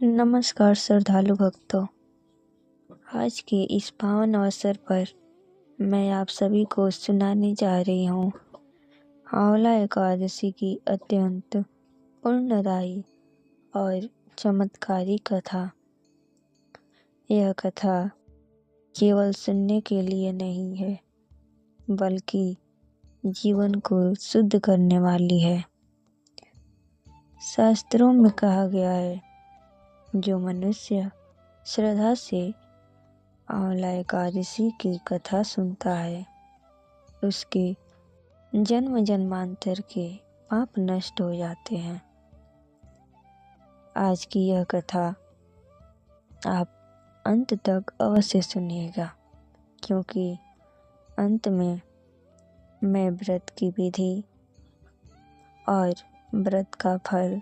नमस्कार श्रद्धालु भक्तों। आज के इस पावन अवसर पर मैं आप सभी को सुनाने जा रही हूँ आंवला एकादशी की अत्यंत पुण्यदायी और चमत्कारी कथा। यह कथा केवल सुनने के लिए नहीं है, बल्कि जीवन को शुद्ध करने वाली है। शास्त्रों में कहा गया है, जो मनुष्य श्रद्धा से आंवला एकादशी की कथा सुनता है, उसके जन्म जन्मांतर के पाप नष्ट हो जाते हैं। आज की यह कथा आप अंत तक अवश्य सुनिएगा, क्योंकि अंत में मैं व्रत की विधि और व्रत का फल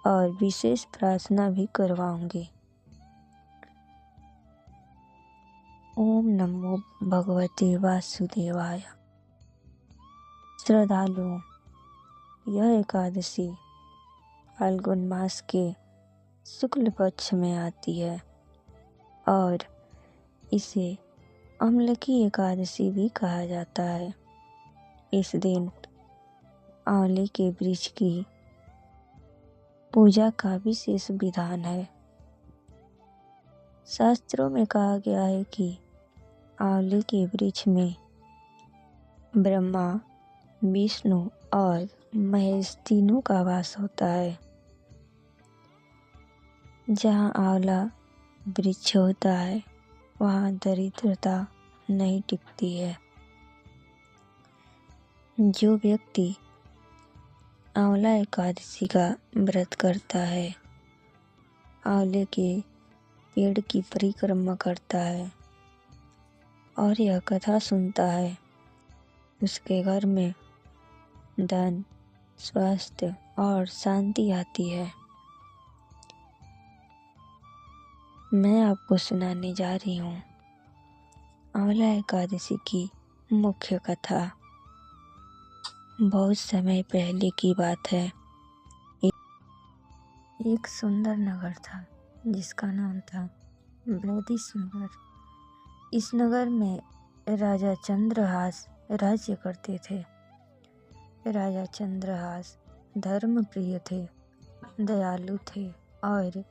और विशेष प्रार्थना भी करवाऊंगी। ओम नमो भगवते वासुदेवाय। श्रद्धालुओं, यह एकादशी फाल्गुन मास के शुक्ल पक्ष में आती है और इसे अम्लकी एकादशी भी कहा जाता है। इस दिन आंवले के वृक्ष की पूजा का विशेष विधान है। शास्त्रों में कहा गया है कि आंवले के वृक्ष में ब्रह्मा, विष्णु और महेश तीनों का वास होता है। जहाँ आंवला वृक्ष होता है, वहाँ दरिद्रता नहीं टिकती है। जो व्यक्ति आंवला एकादशी का व्रत करता है, आंवले के पेड़ की परिक्रमा करता है और यह कथा सुनता है, उसके घर में धन, स्वास्थ्य और शांति आती है। मैं आपको सुनाने जा रही हूँ आंवला एकादशी की मुख्य कथा। बहुत समय पहले की बात है। एक सुंदर नगर था, जिसका नाम था बृहदिश नगर। इस नगर में राजा चंद्रहास राज्य करते थे। राजा चंद्रहास धर्म प्रिय थे, दयालु थे और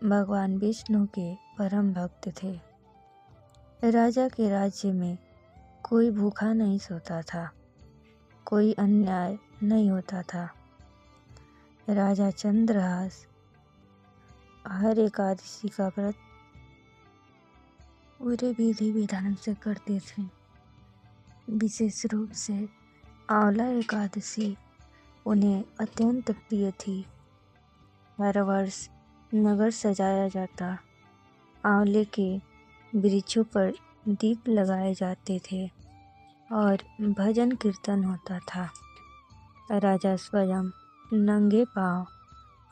भगवान विष्णु के परम भक्त थे। राजा के राज्य में कोई भूखा नहीं सोता था, कोई अन्याय नहीं होता था। राजा चंद्रहास हर एकादशी का व्रत पूरे विधि विधान से करते थे। विशेष रूप से आंवला एकादशी उन्हें अत्यंत प्रिय थी। हर वर्ष नगर सजाया जाता, आंवले के वृक्षों पर दीप लगाए जाते थे और भजन कीर्तन होता था। राजा स्वयं नंगे पांव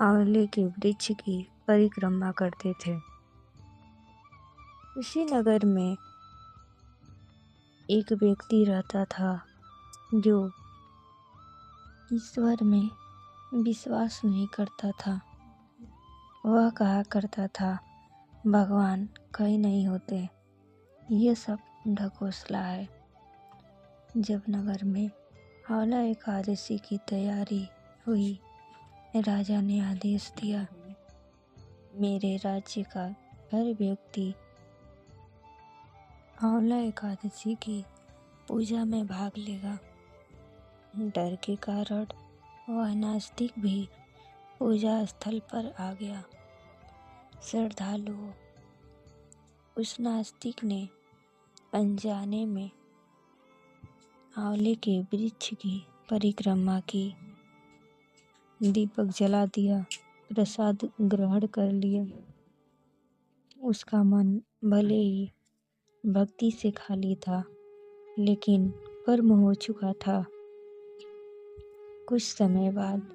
आंवले के वृक्ष की परिक्रमा करते थे। उसी नगर में एक व्यक्ति रहता था, जो ईश्वर में विश्वास नहीं करता था। वह कहा करता था, भगवान कहीं नहीं होते, ये सब ढकोसला है। जब नगर में आंवला एकादशी की तैयारी हुई, राजा ने आदेश दिया, मेरे राज्य का हर व्यक्ति आंवला एकादशी की पूजा में भाग लेगा। डर के कारण वह नास्तिक भी पूजा स्थल पर आ गया। श्रद्धालुओं, उस नास्तिक ने अनजाने में आंवले के वृक्ष की परिक्रमा की, दीपक जला दिया, प्रसाद ग्रहण कर लिया। उसका मन भले ही भक्ति से खाली था, लेकिन कर्म हो चुका था। कुछ समय बाद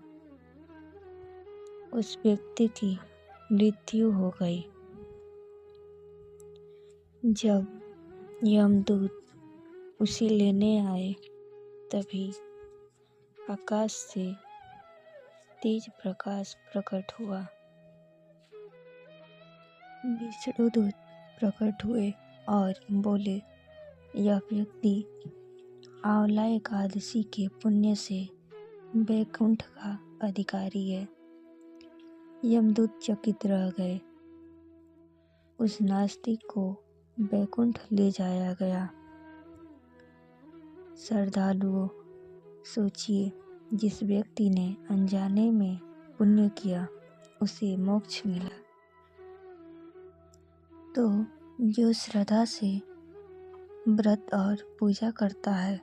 उस व्यक्ति की मृत्यु हो गई। जब यमदूत उसे लेने आए, तभी आकाश से तेज प्रकाश प्रकट हुआ विष्णुदूत प्रकट हुए और बोले, यह व्यक्ति आंवला एकादशी के पुण्य से वैकुंठ का अधिकारी है। यमदूत चकित रह गए। उस नास्तिक को वैकुंठ ले जाया गया। श्रद्धालुओं, सोचिए, जिस व्यक्ति ने अनजाने में पुण्य किया उसे मोक्ष मिला, तो जो श्रद्धा से व्रत और पूजा करता है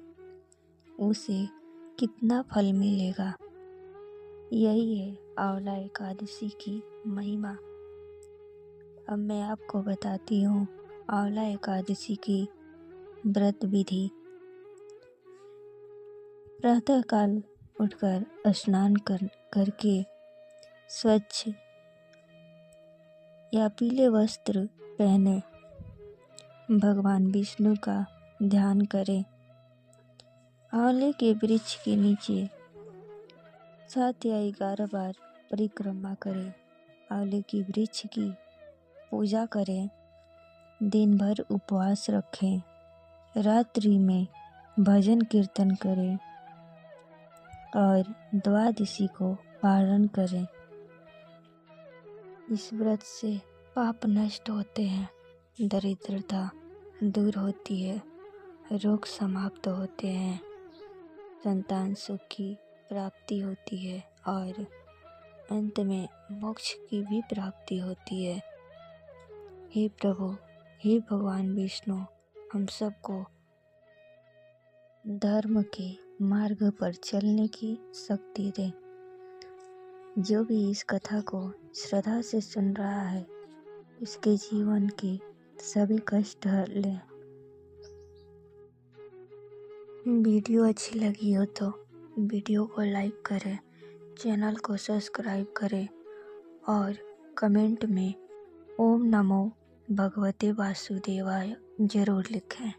उसे कितना फल मिलेगा। यही है आंवला एकादशी की महिमा। अब मैं आपको बताती हूँ आंवला एकादशी की व्रत विधि। प्रातःकाल उठकर स्नान करके स्वच्छ या पीले वस्त्र पहने भगवान विष्णु का ध्यान करें। आंवले के वृक्ष के नीचे 7 या 11 बार परिक्रमा करें। आंवले की वृक्ष की पूजा करें। दिन भर उपवास रखें। रात्रि में भजन कीर्तन करें और द्वादशी को पारण करें। इस व्रत से पाप नष्ट होते हैं, दरिद्रता दूर होती है, रोग समाप्त होते हैं, संतान सुख की प्राप्ति होती है और अंत में मोक्ष की भी प्राप्ति होती है। हे प्रभु, हे भगवान विष्णु, हम सबको धर्म के मार्ग पर चलने की शक्ति दें। जो भी इस कथा को श्रद्धा से सुन रहा है उसके जीवन के सभी कष्ट हर लें। वीडियो अच्छी लगी हो तो वीडियो को लाइक करें, चैनल को सब्सक्राइब करें और कमेंट में ओम नमो भगवते वासुदेवाय जरूर लिखें।